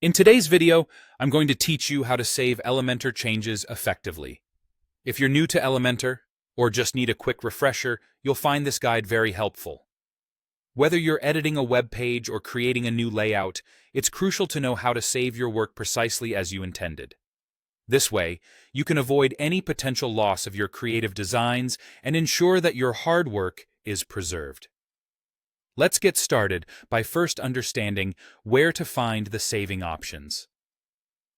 In today's video, I'm going to teach you how to save Elementor changes effectively. If you're new to Elementor, or just need a quick refresher, you'll find this guide very helpful. Whether you're editing a web page or creating a new layout, it's crucial to know how to save your work precisely as you intended. This way, you can avoid any potential loss of your creative designs and ensure that your hard work is preserved. Let's get started by first understanding where to find the saving options.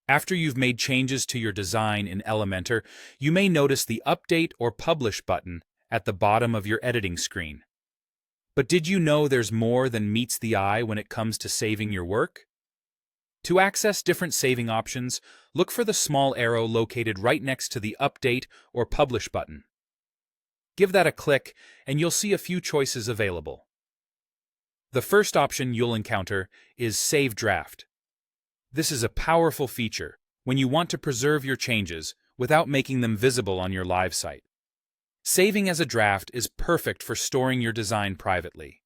After you've made changes to your design in Elementor, you may notice the Update or Publish button at the bottom of your editing screen. But did you know there's more than meets the eye when it comes to saving your work? To access different saving options, look for the small arrow located right next to the Update or Publish button. Give that a click and you'll see a few choices available. The first option you'll encounter is Save Draft. This is a powerful feature when you want to preserve your changes without making them visible on your live site. Saving as a draft is perfect for storing your design privately.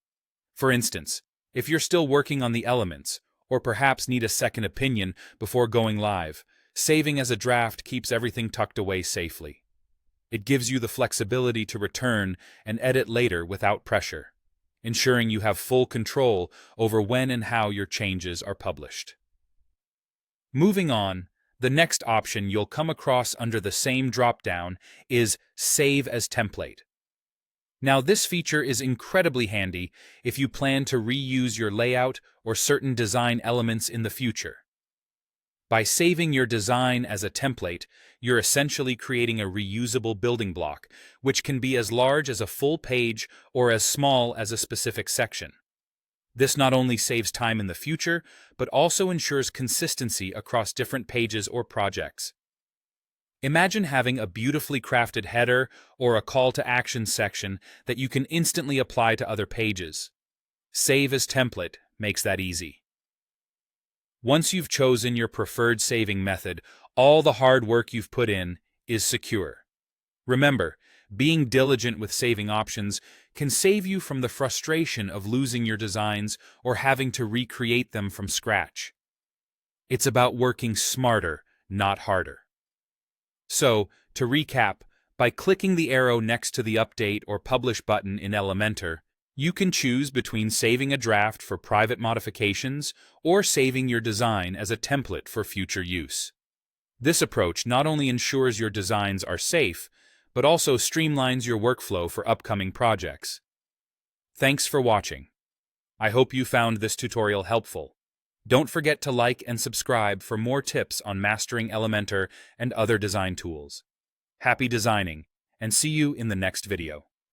For instance, if you're still working on the elements, or perhaps need a second opinion before going live, saving as a draft keeps everything tucked away safely. It gives you the flexibility to return and edit later without pressure, ensuring you have full control over when and how your changes are published. Moving on, the next option you'll come across under the same drop-down is Save as Template. Now, this feature is incredibly handy if you plan to reuse your layout or certain design elements in the future. By saving your design as a template, you're essentially creating a reusable building block, which can be as large as a full page or as small as a specific section. This not only saves time in the future, but also ensures consistency across different pages or projects. Imagine having a beautifully crafted header or a call to action section that you can instantly apply to other pages. Save as Template makes that easy. Once you've chosen your preferred saving method, all the hard work you've put in is secure. Remember, being diligent with saving options can save you from the frustration of losing your designs or having to recreate them from scratch. It's about working smarter, not harder. So, to recap, by clicking the arrow next to the Update or Publish button in Elementor, you can choose between saving a draft for private modifications or saving your design as a template for future use. This approach not only ensures your designs are safe, but also streamlines your workflow for upcoming projects. Thanks for watching. I hope you found this tutorial helpful. Don't forget to like and subscribe for more tips on mastering Elementor and other design tools. Happy designing, and see you in the next video.